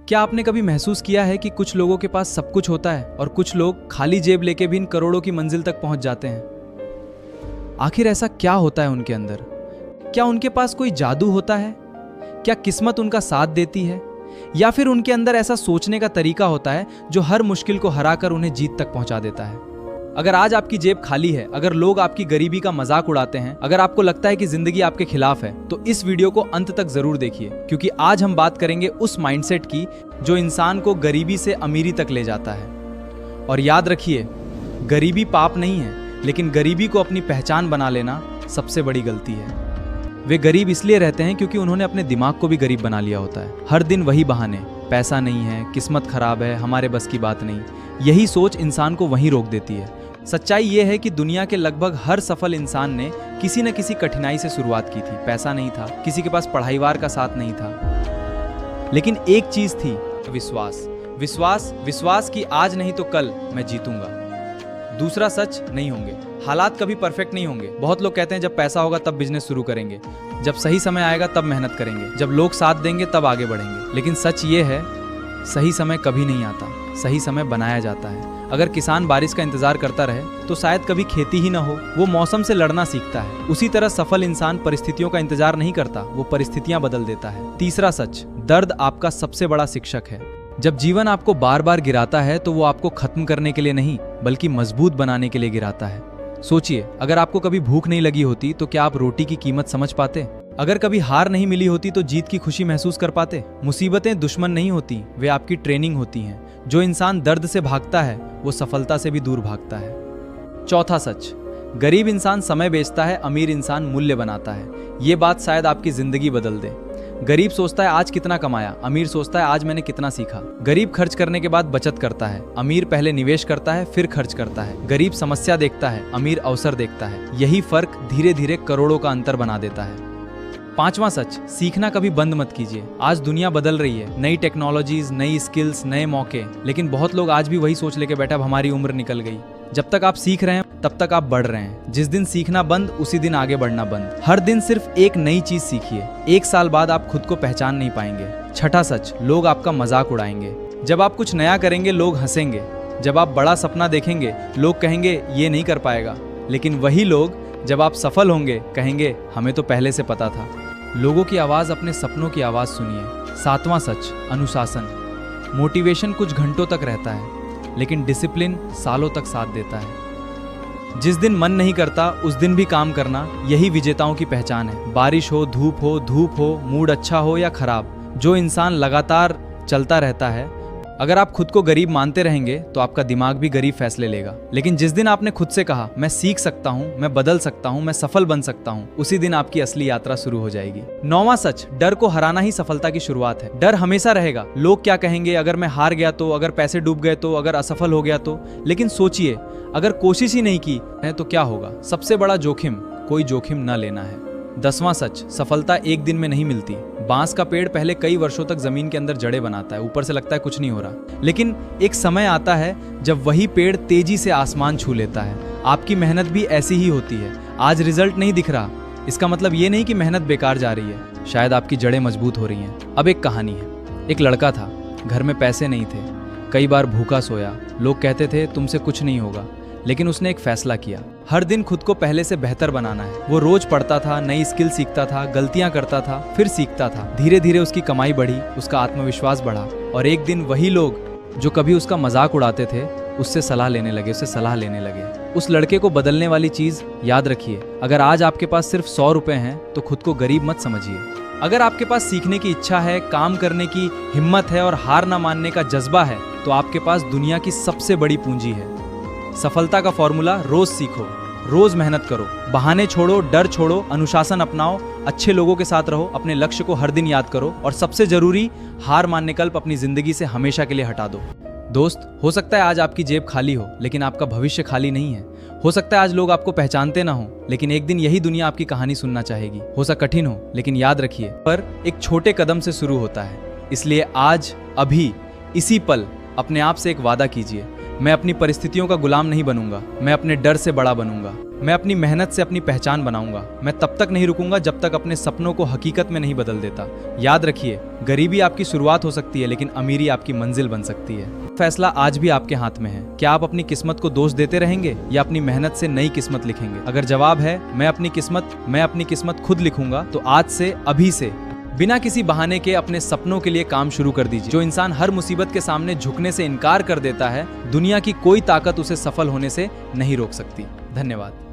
क्या आपने कभी महसूस किया है कि कुछ लोगों के पास सब कुछ होता है और कुछ लोग खाली जेब लेके भी इन करोड़ों की मंजिल तक पहुंच जाते हैं? आखिर ऐसा क्या होता है उनके अंदर? क्या उनके पास कोई जादू होता है? क्या किस्मत उनका साथ देती है? या फिर उनके अंदर ऐसा सोचने का तरीका होता है जो हर मुश्किल को हराकर उन्हें जीत तक पहुंचा देता है? अगर आज आपकी जेब खाली है, अगर लोग आपकी गरीबी का मजाक उड़ाते हैं, अगर आपको लगता है कि जिंदगी आपके खिलाफ है, तो इस वीडियो को अंत तक जरूर देखिए, क्योंकि आज हम बात करेंगे उस माइंडसेट की जो इंसान को गरीबी से अमीरी तक ले जाता है। और याद रखिए, गरीबी पाप नहीं है, लेकिन गरीबी को अपनी पहचान बना लेना सबसे बड़ी गलती है। वे गरीब इसलिए रहते हैं क्योंकि उन्होंने अपने दिमाग को भी गरीब बना लिया होता है। हर दिन वही बहाने, पैसा नहीं है, किस्मत खराब है, हमारे बस की बात नहीं, यही सोच इंसान को वहीं रोक देती है। सच्चाई यह है कि दुनिया के लगभग हर सफल इंसान ने किसी न किसी कठिनाई से शुरुआत की थी। पैसा नहीं था, किसी के पास पढ़ाईवार का साथ नहीं था, लेकिन एक चीज थी, विश्वास। विश्वास विश्वास कि आज नहीं तो कल मैं जीतूंगा। दूसरा सच, नहीं होंगे हालात, कभी परफेक्ट नहीं होंगे। बहुत लोग कहते हैं जब पैसा होगा तब बिजनेस शुरू करेंगे, जब सही समय आएगा तब मेहनत करेंगे, जब लोग साथ देंगे तब आगे बढ़ेंगे। लेकिन सच ये है, सही समय कभी नहीं आता, सही समय बनाया जाता है। अगर किसान बारिश का इंतजार करता रहे तो शायद कभी खेती ही ना हो। वो मौसम से लड़ना सीखता है। उसी तरह सफल इंसान परिस्थितियों का इंतजार नहीं करता, वो परिस्थितियां बदल देता है। तीसरा सच, दर्द आपका सबसे बड़ा शिक्षक है। जब जीवन आपको बार बार गिराता है तो वो आपको खत्म करने के लिए नहीं, बल्कि मजबूत बनाने के लिए गिराता है। सोचिए, अगर आपको कभी भूख नहीं लगी होती तो क्या आप रोटी की कीमत समझ पाते? अगर कभी हार नहीं मिली होती तो जीत की खुशी महसूस कर पाते? मुसीबतें दुश्मन नहीं होती, वे आपकी ट्रेनिंग होती हैं। जो इंसान दर्द से भागता है वो सफलता से भी दूर भागता है। चौथा सच, गरीब इंसान समय बेचता है, अमीर इंसान मूल्य बनाता है। ये बात शायद आपकी जिंदगी बदल दे। गरीब सोचता है आज कितना कमाया, अमीर सोचता है आज मैंने कितना सीखा। गरीब खर्च करने के बाद बचत करता है, अमीर पहले निवेश करता है फिर खर्च करता है। गरीब समस्या देखता है, अमीर अवसर देखता है। यही फर्क धीरे धीरे करोड़ों का अंतर बना देता है। पांचवा सच, सीखना कभी बंद मत कीजिए। आज दुनिया बदल रही है, नई टेक्नोलॉजीज, नई स्किल्स, नए मौके, लेकिन बहुत लोग आज भी वही सोच लेके बैठे अब हमारी उम्र निकल गई। जब तक आप सीख रहे हैं तब तक आप बढ़ रहे हैं। जिस दिन सीखना बंद, उसी दिन आगे बढ़ना बंद। हर दिन सिर्फ एक नई चीज सीखिए। एक साल बाद आप खुद को पहचान नहीं पाएंगे। छठा सच, लोग आपका मजाक उड़ाएंगे। जब आप कुछ नया करेंगे लोग हंसेंगे। जब आप बड़ा सपना देखेंगे लोग कहेंगे ये नहीं कर पाएगा, लेकिन वही लोग जब आप सफल होंगे कहेंगे हमें तो पहले से पता था। लोगों की आवाज, अपने सपनों की आवाज सुनिए। सातवां सच, अनुशासन। मोटिवेशन कुछ घंटों तक रहता है, लेकिन डिसिप्लिन सालों तक साथ देता है। जिस दिन मन नहीं करता उस दिन भी काम करना, यही विजेताओं की पहचान है। बारिश हो, धूप हो, मूड अच्छा हो या खराब, जो इंसान लगातार चलता रहता है, अगर आप खुद को गरीब मानते रहेंगे तो आपका दिमाग भी गरीब फैसले लेगा। लेकिन जिस दिन आपने खुद से कहा मैं सीख सकता हूँ, मैं बदल सकता हूँ, मैं सफल बन सकता हूँ, उसी दिन आपकी असली यात्रा शुरू हो जाएगी। नौवां सच, डर को हराना ही सफलता की शुरुआत है। डर हमेशा रहेगा। लोग क्या कहेंगे, अगर मैं हार गया तो, अगर पैसे डूब गए तो, अगर असफल हो गया तो। लेकिन सोचिए, अगर कोशिश ही नहीं की है तो क्या होगा? सबसे बड़ा जोखिम, कोई जोखिम न लेना है। 10वां सच, सफलता एक दिन में नहीं मिलती। बांस का पेड़ पहले कई वर्षों तक जमीन के अंदर जड़ें बनाता है, ऊपर से लगता है कुछ नहीं हो रहा, लेकिन एक समय आता है जब वही पेड़ तेजी से आसमान छू लेता है। आपकी मेहनत भी ऐसी ही होती है। आज रिजल्ट नहीं दिख रहा, इसका मतलब ये नहीं कि मेहनत बेकार जा रही है, शायद आपकी जड़ें मजबूत हो रही हैं। अब एक कहानी है। एक लड़का था, घर में पैसे नहीं थे, कई बार भूखा सोया। लोग कहते थे तुमसे कुछ नहीं होगा, लेकिन उसने एक फैसला किया, हर दिन खुद को पहले से बेहतर बनाना है। वो रोज पढ़ता था, नई स्किल सीखता था, गलतियां करता था, फिर सीखता था। धीरे धीरे उसकी कमाई बढ़ी, उसका आत्मविश्वास बढ़ा, और एक दिन वही लोग जो कभी उसका मजाक उड़ाते थे उससे सलाह लेने लगे। उस लड़के को बदलने वाली चीज याद रखिए, अगर आज आपके पास सिर्फ 100 रुपए हैं तो खुद को गरीब मत समझिए। अगर आपके पास सीखने की इच्छा है, काम करने की हिम्मत है और हार न मानने का जज्बा है, तो आपके पास दुनिया की सबसे बड़ी पूंजी है। सफलता का फॉर्मूला, रोज सीखो, रोज मेहनत करो, बहाने छोड़ो, डर छोड़ो, अनुशासन अपनाओ, अच्छे लोगों के साथ रहो, अपने लक्ष्य को हर दिन याद करो, और सबसे जरूरी, हार मानने कल्प अपनी जिंदगी से हमेशा के लिए हटा दो। दोस्त, हो सकता है आज आपकी जेब खाली हो, लेकिन आपका भविष्य खाली नहीं है। हो सकता है आज लोग आपको पहचानते ना हो, लेकिन एक दिन यही दुनिया आपकी कहानी सुनना चाहेगी। हो सकता कठिन हो, लेकिन याद रखिए, पर एक छोटे कदम से शुरू होता है। इसलिए आज, अभी, इसी पल अपने आप से एक वादा कीजिए, मैं अपनी परिस्थितियों का गुलाम नहीं बनूंगा, मैं अपने डर से बड़ा बनूंगा। मैं अपनी मेहनत से अपनी पहचान बनाऊंगा। मैं तब तक नहीं रुकूंगा जब तक अपने सपनों को हकीकत में नहीं बदल देता। याद रखिए, गरीबी आपकी शुरुआत हो सकती है, लेकिन अमीरी आपकी मंजिल बन सकती है। फैसला आज भी आपके हाथ में है। क्या आप अपनी किस्मत को दोष देते रहेंगे या अपनी मेहनत से नई किस्मत लिखेंगे? अगर जवाब है मैं अपनी किस्मत खुद लिखूंगा, तो आज से, अभी से, बिना किसी बहाने के अपने सपनों के लिए काम शुरू कर दीजिए। जो इंसान हर मुसीबत के सामने झुकने से इनकार कर देता है, दुनिया की कोई ताकत उसे सफल होने से नहीं रोक सकती। धन्यवाद।